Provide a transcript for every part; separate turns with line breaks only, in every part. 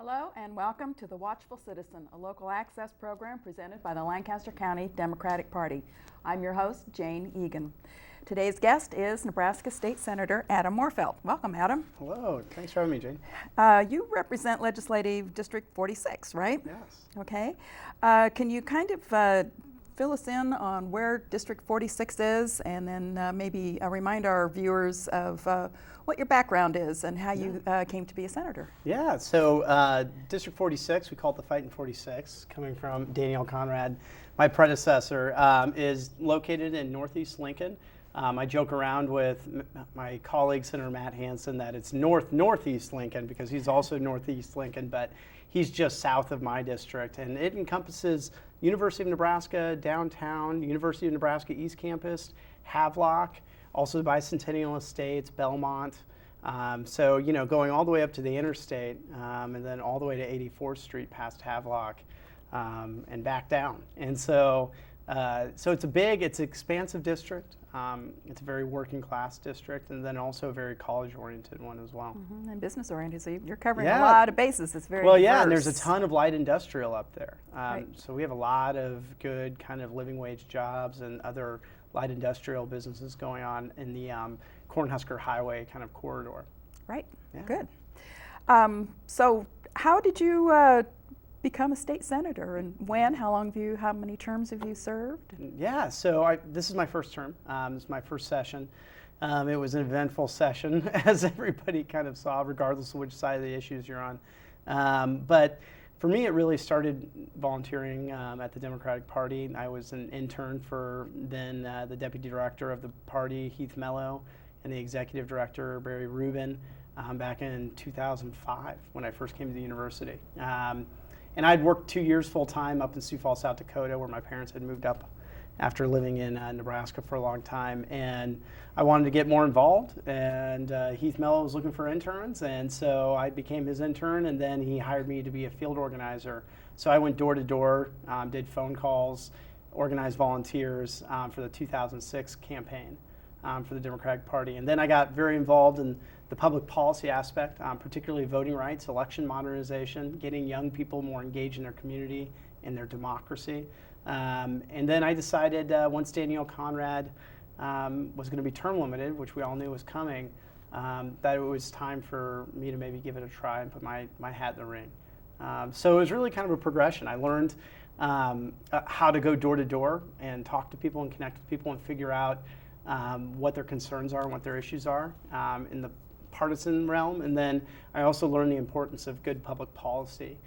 Hello and welcome to the Watchful Citizen, a local access program presented by the Lancaster County Democratic Party. I'm your host, Jane Egan. Today's guest is Nebraska State Senator Adam Morfeld. Welcome, Adam.
Hello, thanks for having me, Jane.
You represent Legislative District 46, right?
Yes.
Okay. Can you kind of fill us in on where District 46 is, and then maybe remind our viewers of what your background is and how you came to be a senator?
Yeah, so District 46, we call it the Fightin' 46, coming from Daniel Conrad. My predecessor is located in Northeast Lincoln. I joke around with my colleague, Senator Matt Hansen, that it's Northeast Lincoln because he's also Northeast Lincoln, but he's just south of my district. And it encompasses University of Nebraska, downtown, University of Nebraska East Campus, Havelock, also the Bicentennial Estates, Belmont. So, you know, going all the way up to the interstate and then all the way to 84th Street past Havelock and back down. And so it's it's an expansive district. It's a very working class district, and then also a very college oriented one as well.
Mm-hmm. And business oriented, so you're covering a lot of bases. It's very diverse.
Yeah, and there's a ton of light industrial up there.
Right.
So we have a lot of good kind of living wage jobs and other light industrial businesses going on in the Cornhusker Highway kind of corridor.
Right,
Yeah.
good. So how did you become a state senator, and when, how many terms have you served?
Yeah, so this is my first term. This is my first session. It was an eventful session, as everybody kind of saw, regardless of which side of the issues you're on. But for me, it really started volunteering at the Democratic Party. I was an intern for then the deputy director of the party, Heath Mello, and the executive director, Barry Rubin, back in 2005 when I first came to the university. And I'd worked 2 years full-time up in Sioux Falls, South Dakota, where my parents had moved up after living in Nebraska for a long time. And I wanted to get more involved, and Heath Mello was looking for interns, and so I became his intern, and then he hired me to be a field organizer. So I went door to door, did phone calls, organized volunteers for the 2006 campaign for the Democratic Party. And then I got very involved in the public policy aspect, particularly voting rights, election modernization, getting young people more engaged in their community and their democracy. And then I decided once Daniel Conrad was going to be term limited, which we all knew was coming, that it was time for me to maybe give it a try and put my hat in the ring. So it was really kind of a progression. I learned how to go door to door and talk to people and connect with people and figure out what their concerns are and what their issues are in the partisan realm. And then I also learned the importance of good public policy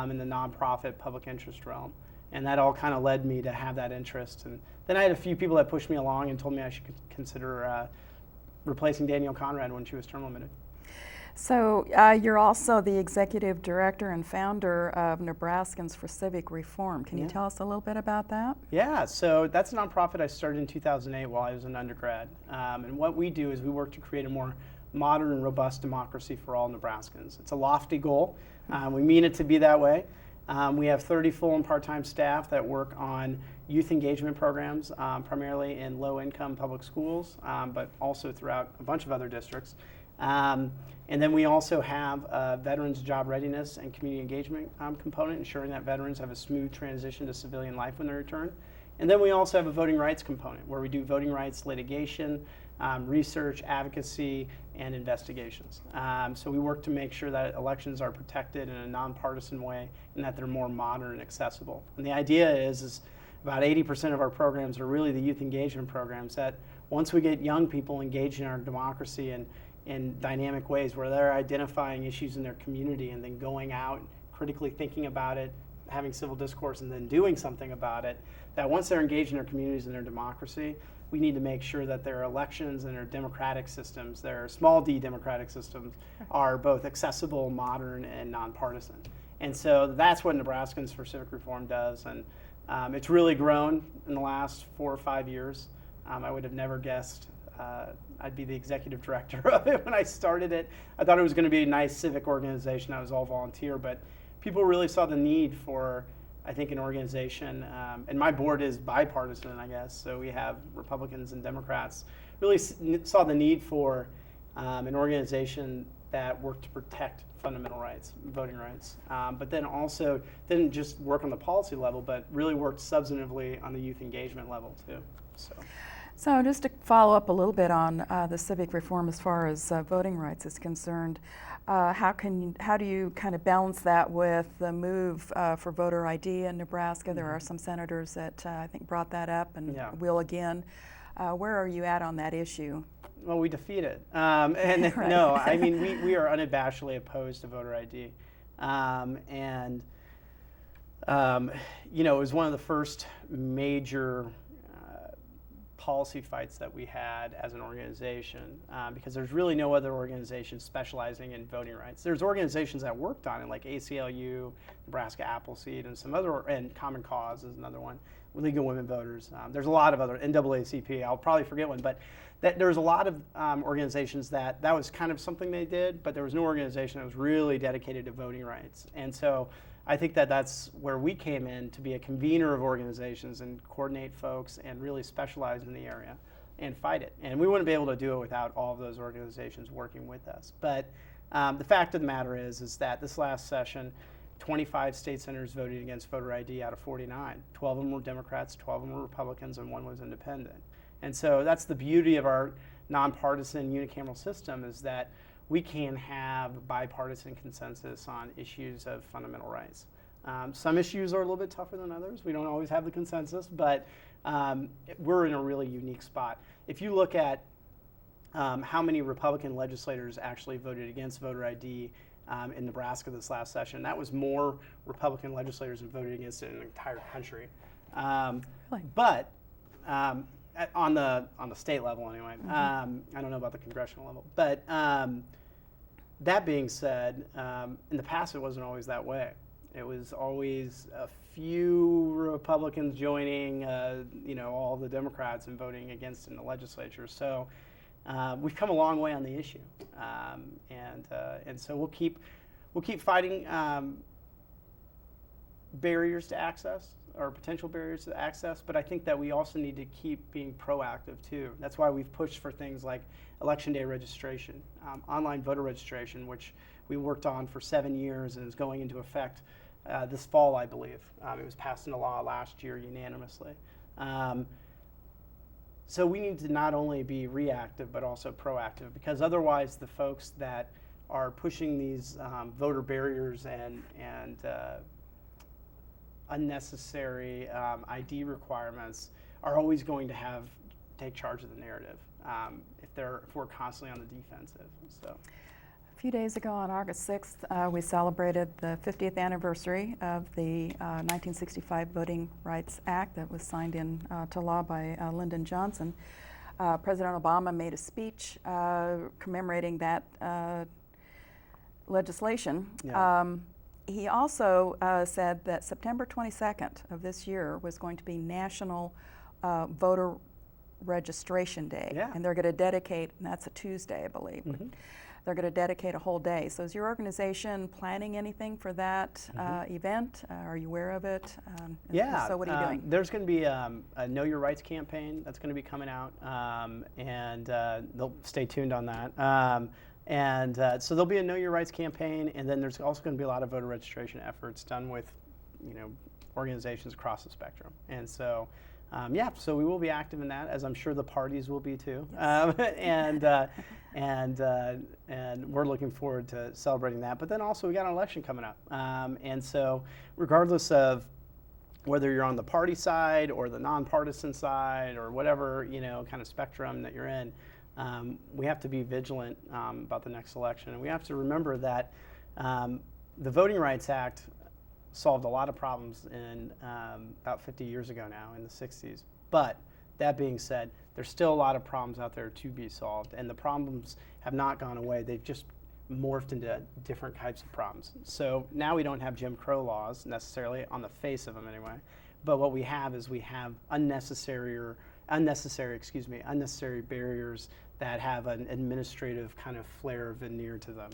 in the nonprofit public interest realm. And that all kind of led me to have that interest. And then I had a few people that pushed me along and told me I should consider replacing Daniel Conrad when she was term limited.
So you're also the executive director and founder of Nebraskans for Civic Reform. Can you tell us a little bit about that?
Yeah, so that's a nonprofit I started in 2008 while I was an undergrad. And what we do is we work to create a more modern and robust democracy for all Nebraskans. It's a lofty goal. We mean it to be that way. We have 30 full and part-time staff that work on youth engagement programs, primarily in low-income public schools, but also throughout a bunch of other districts. And then we also have a veterans job readiness and community engagement component, ensuring that veterans have a smooth transition to civilian life when they return. And then we also have a voting rights component where we do voting rights litigation, research, advocacy, and investigations. So we work to make sure that elections are protected in a nonpartisan way and that they're more modern and accessible. And the idea is about 80% of our programs are really the youth engagement programs that once we get young people engaged in our democracy and in dynamic ways where they're identifying issues in their community and then going out, critically thinking about it, having civil discourse, and then doing something about it, that once they're engaged in their communities and their democracy, we need to make sure that their elections and their democratic systems, their small d democratic systems, are both accessible, modern, and nonpartisan. And so that's what Nebraskans for Civic Reform does. And it's really grown in the last 4 or 5 years. I would have never guessed I'd be the executive director of it when I started it. I thought it was going to be a nice civic organization that was all volunteer, but people really saw the need for, I think, an organization, and my board is bipartisan, I guess, so we have Republicans and Democrats, really saw the need for an organization that work to protect fundamental rights, voting rights, but then also didn't just work on the policy level, but really worked substantively on the youth engagement level too.
So just to follow up a little bit on the civic reform as far as voting rights is concerned, how do you kind of balance that with the move for voter ID in Nebraska? There are some senators that I think brought that up and will again. Where are you at on that issue?
Well, we defeat it. And
Right.
no, I mean, we are unabashedly opposed to voter ID. You know, it was one of the first major policy fights that we had as an organization, because there's really no other organization specializing in voting rights. There's organizations that worked on it, like ACLU, Nebraska Appleseed, and some other, and Common Cause is another one, League of Women Voters. There's a lot of other, NAACP, I'll probably forget one, but there's a lot of organizations that was kind of something they did, but there was no organization that was really dedicated to voting rights. And so I think that's where we came in, to be a convener of organizations and coordinate folks and really specialize in the area and fight it. And we wouldn't be able to do it without all of those organizations working with us. But the fact of the matter is that this last session, 25 state senators voted against voter ID out of 49. 12 of them were Democrats, 12 of them were Republicans, and 1 was independent. And so that's the beauty of our nonpartisan unicameral system, is that we can have bipartisan consensus on issues of fundamental rights. Some issues are a little bit tougher than others. We don't always have the consensus, but we're in a really unique spot. If you look at how many Republican legislators actually voted against voter ID in Nebraska this last session, that was more Republican legislators that voted against it in the entire country.
Really?
But on the state level anyway. I don't know about the congressional level. But that being said, in the past it wasn't always that way. It was always a few Republicans joining all the Democrats and voting against it in the legislature. So we've come a long way on the issue. And so we'll keep fighting barriers to access, or potential barriers to access, but I think that we also need to keep being proactive too. That's why we've pushed for things like election day registration, online voter registration, which we worked on for 7 years and is going into effect this fall, I believe. It was passed into law last year unanimously. So we need to not only be reactive, but also proactive, because otherwise the folks that are pushing these voter barriers and unnecessary ID requirements are always going to take charge of the narrative if we're constantly on the defensive. So,
a few days ago on August 6th, we celebrated the 50th anniversary of the 1965 Voting Rights Act that was signed into law by Lyndon Johnson. President Obama made a speech commemorating that legislation.
yeah.
He also said that September 22nd of this year was going to be National Voter Registration Day.
Yeah.
And they're going to dedicate, and that's a Tuesday, I believe. They're going to dedicate a whole day. So is your organization planning anything for that event? Are you aware of it?
Yeah.
So what are you doing?
There's going to be a Know Your Rights campaign that's going to be coming out, and they'll stay tuned on that. So there'll be a Know Your Rights campaign, and then there's also going to be a lot of voter registration efforts done with, organizations across the spectrum. And so, so we will be active in that, as I'm sure the parties will be too. Yes. And we're looking forward to celebrating that. But then also we got an election coming up, and so regardless of whether you're on the party side or the nonpartisan side or whatever kind of spectrum that you're in. We have to be vigilant about the next election, and we have to remember that the Voting Rights Act solved a lot of problems in about 50 years ago now, in the 60s. But that being said, there's still a lot of problems out there to be solved, and the problems have not gone away. They've just morphed into different types of problems. So now we don't have Jim Crow laws necessarily, on the face of them anyway, but what we have is unnecessary barriers that have an administrative kind of flair veneer to them.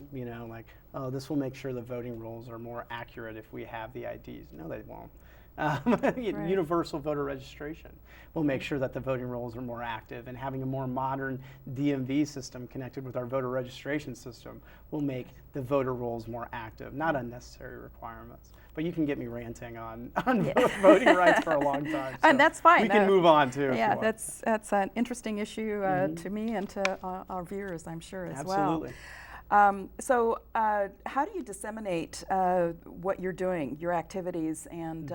Like, oh, this will make sure the voting rolls are more accurate if we have the IDs. No, they won't. Universal voter registration will make sure that the voting rolls are more active, and having a more modern DMV system connected with our voter registration system will make the voter rolls more active, not unnecessary requirements. But you can get me ranting on voting rights for a long time. So
and that's fine.
We can move on too.
Yeah, that's an interesting issue to me and to our viewers, I'm sure, as well.
Absolutely.
So how do you disseminate what you're doing, your activities, and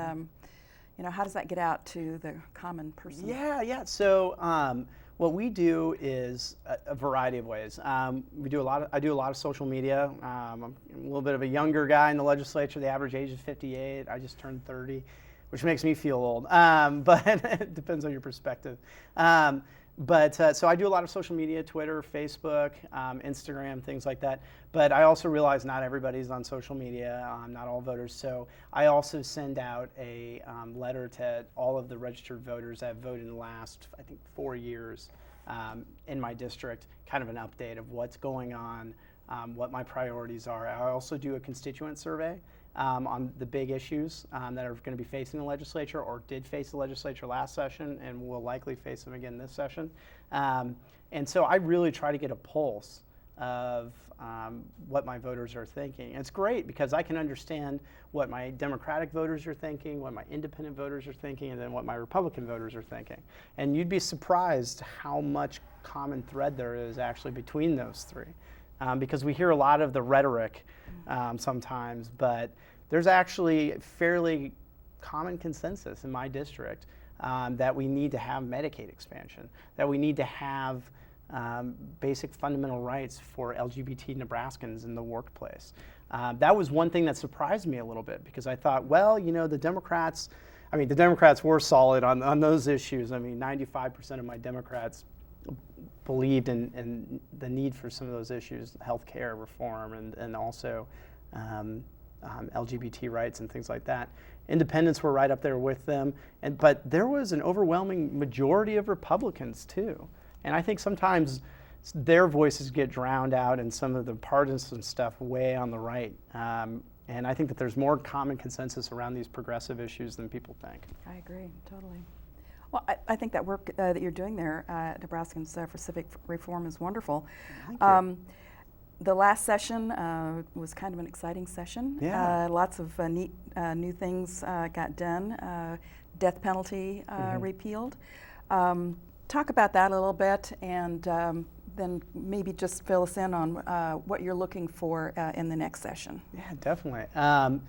how does that get out to the common person?
Yeah. So what we do is a variety of ways. I do a lot of social media. I'm a little bit of a younger guy in the legislature. The average age is 58. I just turned 30, which makes me feel old. But it depends on your perspective. So I do a lot of social media, Twitter, Facebook, Instagram, things like that. But I also realize not everybody's on social media, not all voters. So I also send out a letter to all of the registered voters that have voted in the last, I think, 4 years in my district, kind of an update of what's going on, what my priorities are. I also do a constituent survey on the big issues that are going to be facing the legislature, or did face the legislature last session and will likely face them again this session. And so I really try to get a pulse of what my voters are thinking. And it's great because I can understand what my Democratic voters are thinking, what my independent voters are thinking, and then what my Republican voters are thinking. And you'd be surprised how much common thread there is actually between those three. Because we hear a lot of the rhetoric sometimes, but there's actually fairly common consensus in my district that we need to have Medicaid expansion, that we need to have basic fundamental rights for LGBT Nebraskans in the workplace. That was one thing that surprised me a little bit, because I thought, well, the Democrats were solid on those issues. 95% of my Democrats believed in the need for some of those issues, healthcare reform and also LGBT rights and things like that. Independents were right up there with them, but there was an overwhelming majority of Republicans too. And I think sometimes their voices get drowned out in some of the partisan stuff way on the right. And I think that there's more common consensus around these progressive issues than people think.
I agree, totally. Well, I think that work that you're doing there at Nebraskans for Civic Reform is wonderful.
Thank you.
The last session was kind of an exciting session.
Yeah.
Lots of neat new things got done. Death penalty repealed. Talk about that a little bit, and then maybe just fill us in on what you're looking for in the next session.
Yeah, definitely. I'm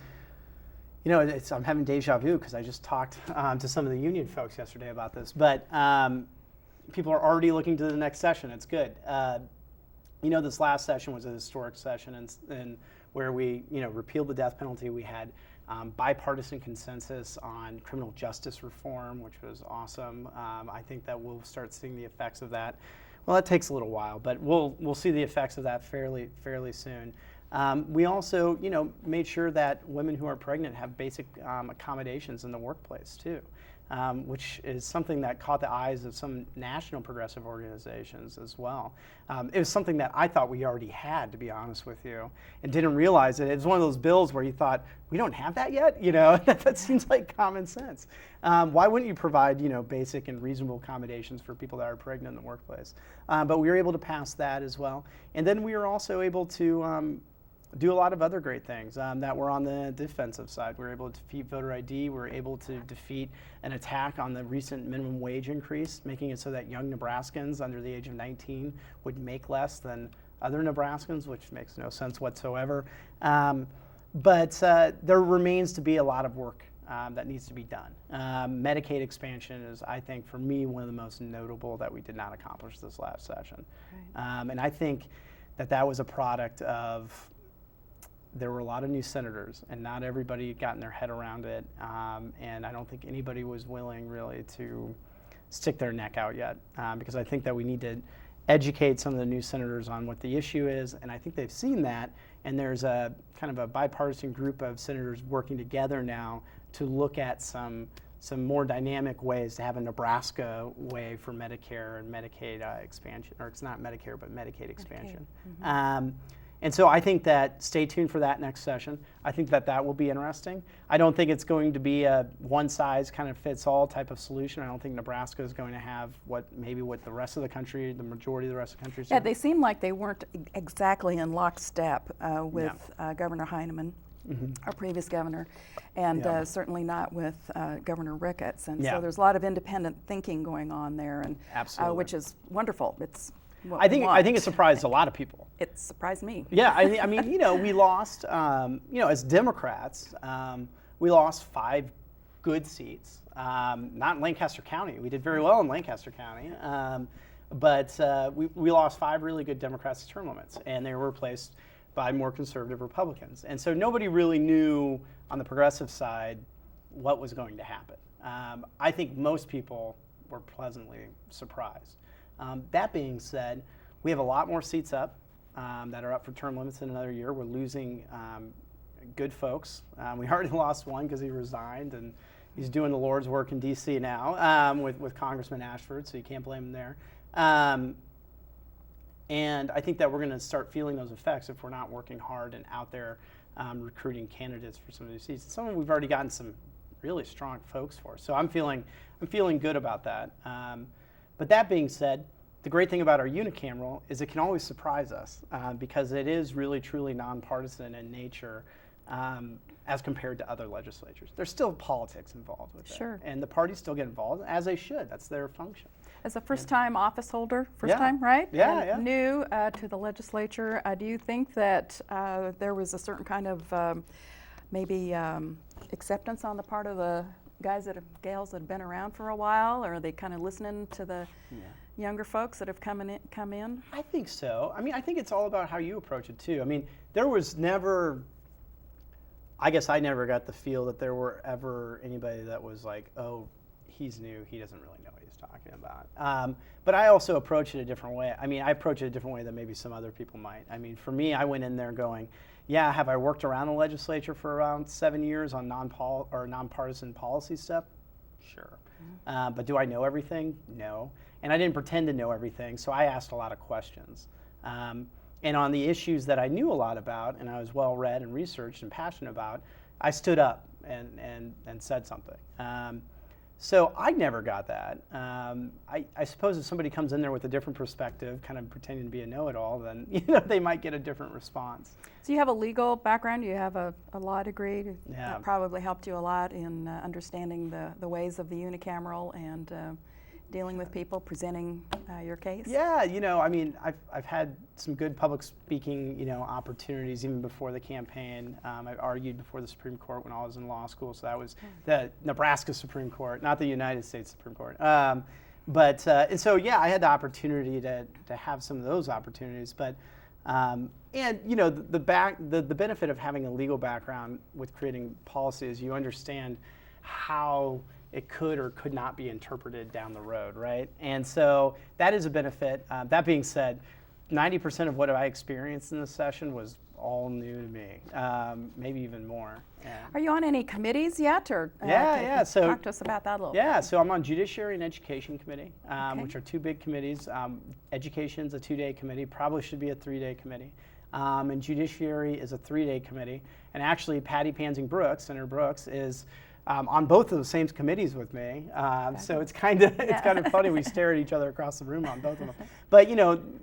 having deja vu because I just talked to some of the union folks yesterday about this, but people are already looking to the next session. It's good. This last session was a historic session, and where we, repealed the death penalty. We had bipartisan consensus on criminal justice reform, which was awesome. I think that we'll start seeing the effects of that. Well, that takes a little while, but we'll see the effects of that fairly soon. We also, made sure that women who are pregnant have basic accommodations in the workplace too, which is something that caught the eyes of some national progressive organizations as well. It was something that I thought we already had, to be honest with you, and didn't realize it. It was one of those bills where you thought, we don't have that yet? That seems like common sense. Why wouldn't you provide, basic and reasonable accommodations for people that are pregnant in the workplace? But we were able to pass that as well. And then we were also able to do a lot of other great things that were on the defensive side. We were able to defeat voter ID. We were able to defeat an attack on the recent minimum wage increase, making it so that young Nebraskans under the age of 19 would make less than other Nebraskans, which makes no sense whatsoever. But there remains to be a lot of work that needs to be done. Medicaid expansion is, I think, for me, one of the most notable that we did not accomplish this last session. Right. And I think that was a product of, there were a lot of new senators, and not everybody had gotten their head around it, and I don't think anybody was willing really to stick their neck out yet, because I think that we need to educate some of the new senators on what the issue is, and I think they've seen that, and there's a kind of a bipartisan group of senators working together now to look at some more dynamic ways to have a Nebraska way for Medicare and Medicaid expansion, or it's not Medicare, but Medicaid expansion. Mm-hmm. And so I think that stay tuned for that next session. I think that that will be interesting. I don't think it's going to be a one-size-kind-of-fits-all type of solution. I don't think Nebraska is going to have what the rest of the country, the majority of the rest of the country is.
Yeah, they seem like they weren't exactly in lockstep with Governor Heinemann, our previous governor, and certainly not with Governor Ricketts. And so there's a lot of independent thinking going on there, and which is wonderful. It's what
I think it surprised a lot of people.
It surprised me.
Yeah, I mean, we lost, as Democrats, we lost 5 good seats. Not in Lancaster County. We did very well in Lancaster County, but we lost 5 really good Democrats to term limits, and they were replaced by more conservative Republicans. And so nobody really knew on the progressive side what was going to happen. I think most people were pleasantly surprised. That being said, we have a lot more seats up that are up for term limits in another year. We're losing good folks. We already lost one because he resigned, and he's doing the Lord's work in D.C. now with Congressman Ashford, so you can't blame him there. And I think that we're going to start feeling those effects if we're not working hard and out there recruiting candidates for some of these seats. Some of them we've already gotten some really strong folks for, so I'm feeling good about that. But that being said, the great thing about our unicameral is it can always surprise us because it is really truly nonpartisan in nature as compared to other legislatures. There's still politics involved with it. And the parties still get involved, as they should. That's their function.
As a first-time office holder, time, right? And new to the legislature, do you think that there was a certain kind of maybe acceptance on the part of the gals that have been around for a while, or are they kind of listening to the younger folks that have come in? I
think so. I mean, I think it's all about how you approach it too. I mean, there was never, I guess I never got the feel that there were ever anybody that was like, oh, he's new, he doesn't really know what he's talking about. But I also approach it a different way. I mean, I approach it a different way than maybe some other people might. I mean, for me, I went in there going, yeah, have I worked around the legislature for around 7 years on nonpartisan policy stuff? Sure. But do I know everything? No. And I didn't pretend to know everything, so I asked a lot of questions. And on the issues that I knew a lot about and I was well read and researched and passionate about, I stood up and said something. So I never got that. I suppose if somebody comes in there with a different perspective, kind of pretending to be a know-it-all, then they might get a different response.
So you have a legal background, you have a law degree. That probably helped you a lot in understanding the ways of the unicameral and dealing with people, presenting your case?
Yeah, I mean, I've had some good public speaking, opportunities even before the campaign. I've argued before the Supreme Court when I was in law school, so that was the Nebraska Supreme Court, not the United States Supreme Court. And so, yeah, I had the opportunity to have some of those opportunities, but the benefit of having a legal background with creating policy is you understand how it could or could not be interpreted down the road, right? And so that is a benefit. That being said, 90% of what I experienced in this session was all new to me, maybe even more. Yeah.
Are you on any committees yet, or
So
talk to us about that a little?
Yeah, so I'm on Judiciary and Education Committee, which are 2 big committees. Education's a 2-day committee, probably should be a 3-day committee. And Judiciary is a 3-day committee. And actually, Patty Pansing-Brooks, Senator Brooks, is on both of the same committees with me, so it's kind of funny. We stare at each other across the room on both of them. But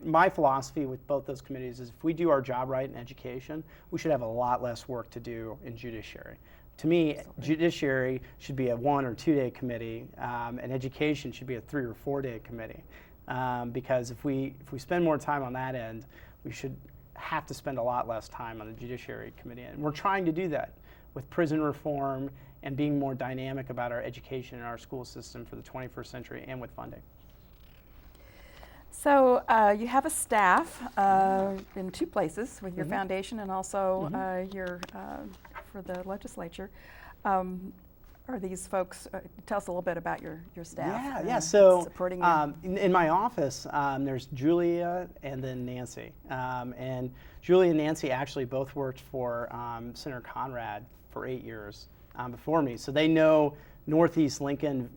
my philosophy with both those committees is if we do our job right in education, we should have a lot less work to do in judiciary. To me, judiciary should be a 1 or 2-day committee, and education should be a 3 or 4-day committee. Because if we spend more time on that end, we should have to spend a lot less time on the judiciary committee, and we're trying to do that with prison reform and being more dynamic about our education and our school system for the 21st century and with funding.
So you have a staff in 2 places with your foundation and also your for the legislature. Are these folks, tell us a little bit about your staff.
So
supporting
in my office, there's Julia and then Nancy. And Julia and Nancy actually both worked for Senator Conrad for 8 years before me. So they know Northeast Lincoln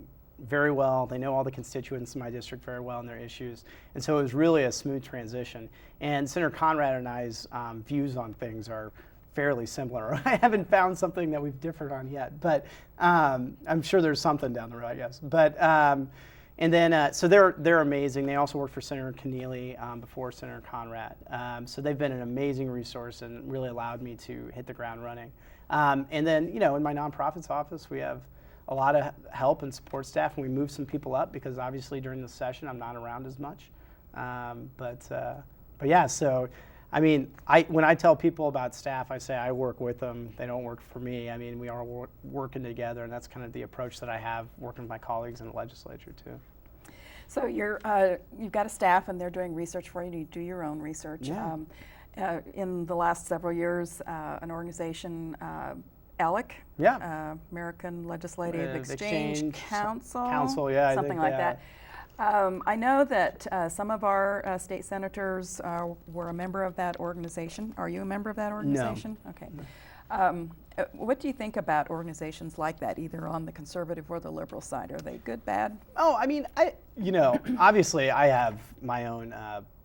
very well. They know all the constituents in my district very well and their issues. And so it was really a smooth transition. And Senator Conrad and I's views on things are fairly similar. I haven't found something that we've differed on yet, but I'm sure there's something down the road, yes. But and then so they're amazing. They also worked for Senator Keneally before Senator Conrad. So they've been an amazing resource and really allowed me to hit the ground running. And then, you know, in my nonprofits office, we have a lot of help and support staff, and we moved some people up because obviously during the session I'm not around as much. But yeah, so I mean, when I tell people about staff, I say I work with them. They don't work for me. I mean, we are working together, and that's kind of the approach that I have working with my colleagues in the legislature too.
So you've got a staff, and they're doing research for you. You do your own research.
Yeah.
In the last several years, an organization, ALEC,
Yeah.
American Legislative Exchange Council,
yeah,
something like that. I know that some of our state senators were a member of that organization. Are you a member of that organization?
No.
Okay. What do you think about organizations like that, either on the conservative or the liberal side? Are they good, bad?
Oh, I mean, obviously I have my own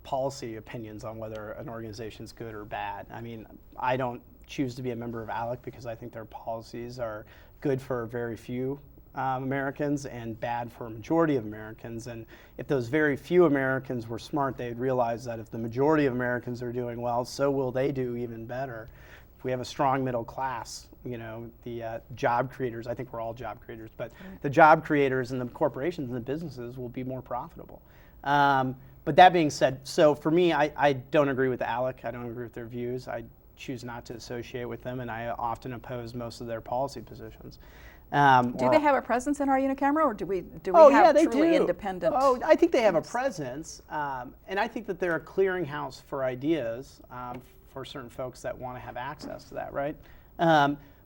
policy opinions on whether an organization is good or bad. I mean, I don't choose to be a member of ALEC because I think their policies are good for very few Americans and bad for a majority of Americans. And if those very few Americans were smart, they'd realize that if the majority of Americans are doing well, so will they do even better. If we have a strong middle class, you know, the job creators, I think we're all job creators, but the job creators and the corporations and the businesses will be more profitable. But that being said, so for me, I don't agree with ALEC. I don't agree with their views. I choose not to associate with them, and I often oppose most of their policy positions.
Do they have a presence in our Unicamera, or do we
Oh,
have
yeah, they
truly
do.
independent?
Oh, I think they have a presence, and I think that they're a clearinghouse for ideas for certain folks that want to have access to that, right?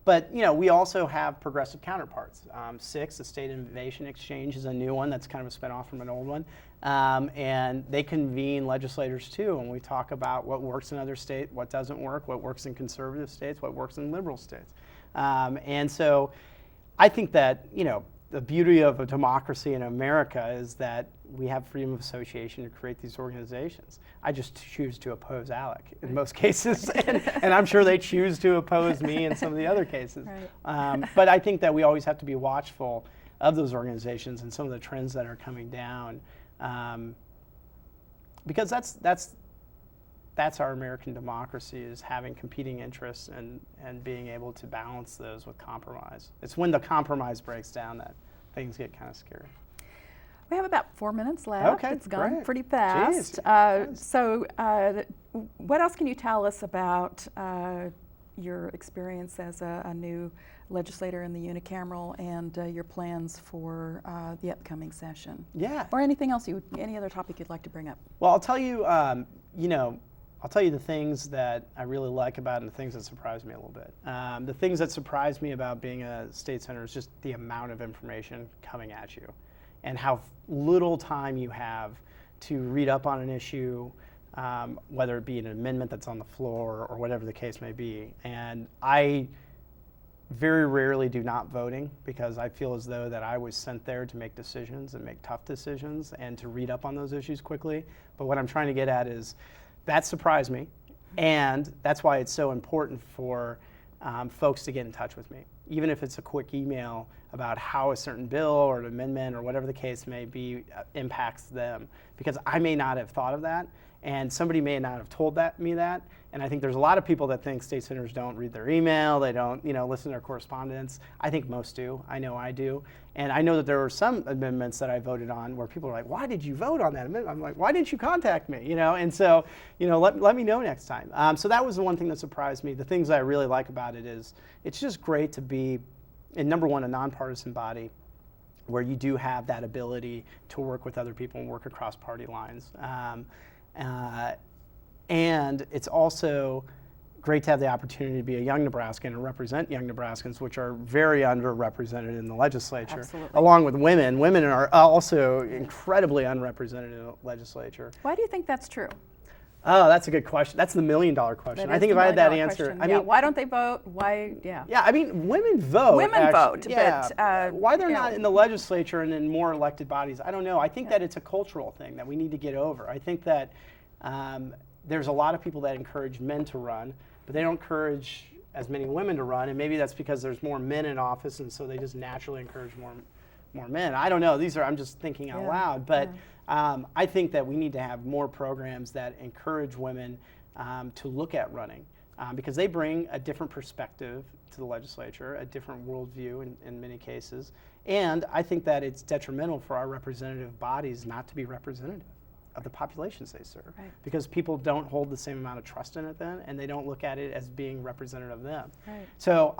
But you know, we also have progressive counterparts. SIX, the State Innovation Exchange, is a new one that's kind of a spinoff from an old one, and they convene legislators too, and we talk about what works in other states, what doesn't work, what works in conservative states, what works in liberal states, and so I think that, you know, the beauty of a democracy in America is that we have freedom of association to create these organizations. I just choose to oppose ALEC in most cases, and I'm sure they choose to oppose me in some of the other cases.
Right.
But I think that we always have to be watchful of those organizations and some of the trends that are coming down, because that's our American democracy, is having competing interests and being able to balance those with compromise. It's when the compromise breaks down that things get kind of scary.
We have about 4 minutes left.
Okay,
it's gone
great.
pretty fast. So what else can you tell us about your experience as a new legislator in the unicameral and your plans for the upcoming session?
Yeah.
Or anything else, any other topic you'd like to bring up?
Well, I'll tell you, I'll tell you the things that I really like about it and the things that surprise me a little bit. The things that surprise me about being a state senator is just the amount of information coming at you and how little time you have to read up on an issue, whether it be an amendment that's on the floor or whatever the case may be. And I very rarely do not voting because I feel as though that I was sent there to make decisions and make tough decisions and to read up on those issues quickly. But what I'm trying to get at is that surprised me, and that's why it's so important for folks to get in touch with me, even if it's a quick email about how a certain bill or an amendment or whatever the case may be impacts them, because I may not have thought of that, and somebody may not have told me that. And I think there's a lot of people that think state senators don't read their email, they don't, listen to their correspondence. I think most do. I know I do. And I know that there were some amendments that I voted on where people are like, "Why did you vote on that amendment?" I'm like, "Why didn't you contact me?" And so, let me know next time. So that was the one thing that surprised me. The things I really like about it is it's just great to be, in number one, a nonpartisan body where you do have that ability to work with other people and work across party lines. And it's also great to have the opportunity to be a young Nebraskan and represent young Nebraskans, which are very underrepresented in the legislature.
Absolutely.
Along with women. Women are also incredibly unrepresented in the legislature.
Why do you think that's true?
Oh, that's a good question. That's the $1 million question.
That
I
is
think
the
if I had that
million-dollar
answer,
question.
I
Yeah,
mean,
why don't they vote? Why, yeah.
yeah, I mean, women vote.
Women vote,
yeah.
but,
why they're
you
not
know.
in the legislature and in more elected bodies, I don't know. I think that it's a cultural thing that we need to get over. I think that there's a lot of people that encourage men to run, but they don't encourage as many women to run, and maybe that's because there's more men in office, and so they just naturally encourage more men. I don't know. I'm just thinking out loud, but I think that we need to have more programs that encourage women to look at running because they bring a different perspective to the legislature, a different worldview in many cases, and I think that it's detrimental for our representative bodies not to be representative of the populations they serve, because people don't hold the same amount of trust in it then, and they don't look at it as being representative of them. So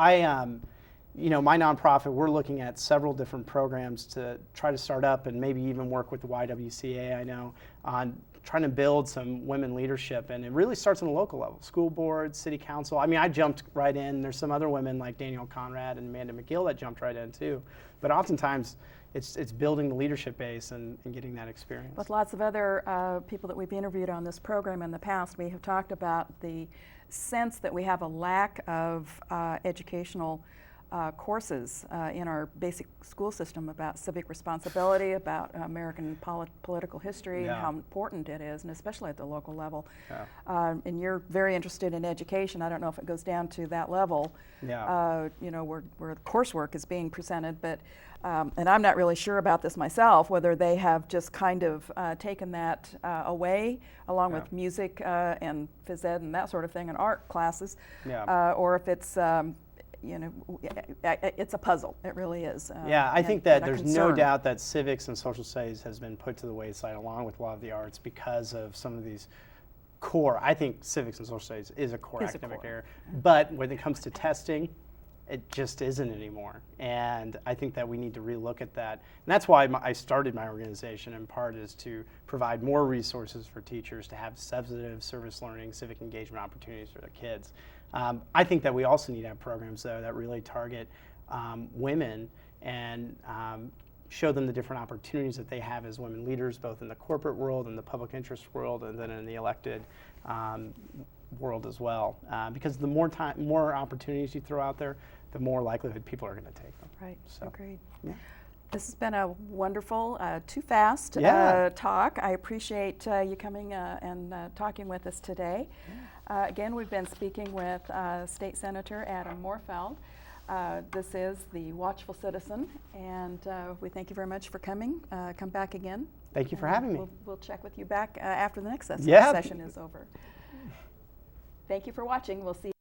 you know, my nonprofit, we're looking at several different programs to try to start up and maybe even work with the YWCA, I know, on trying to build some women leadership. And it really starts on the local level, school board, city council. I mean, I jumped right in. There's some other women like Danielle Conrad and Amanda McGill that jumped right in too. But oftentimes, it's building the leadership base and getting that experience.
With lots of other people that we've interviewed on this program in the past, we have talked about the sense that we have a lack of educational courses in our basic school system about civic responsibility, about American political history, and how important it is, and especially at the local level. And you're very interested in education. I don't know if it goes down to that level, you know, where coursework is being presented, but and I'm not really sure about this myself, whether they have just kind of taken that away along with music and phys ed and that sort of thing and art classes, or if it's you know, it's a puzzle. It really is.
I think that there's no doubt that civics and social studies has been put to the wayside along with a lot of the arts because of some of these core. I think civics and social studies is a core academic area, but when it comes to testing, it just isn't anymore. And I think that we need to relook at that. And that's why I started my organization, in part, is to provide more resources for teachers to have substantive service learning, civic engagement opportunities for their kids. I think that we also need to have programs, though, that really target women and show them the different opportunities that they have as women leaders, both in the corporate world and the public interest world, and then in the elected world as well. Because the more opportunities you throw out there, the more likelihood people are going to take them.
Right.
So,
agreed. This has been a wonderful, too fast talk. I appreciate you coming and talking with us today. Again, we've been speaking with State Senator Adam Morfeld. This is the Watchful Citizen, and we thank you very much for coming. Come back again.
Thank you for having me.
We'll check with you back after the next session is over. Thank you for watching. We'll see you.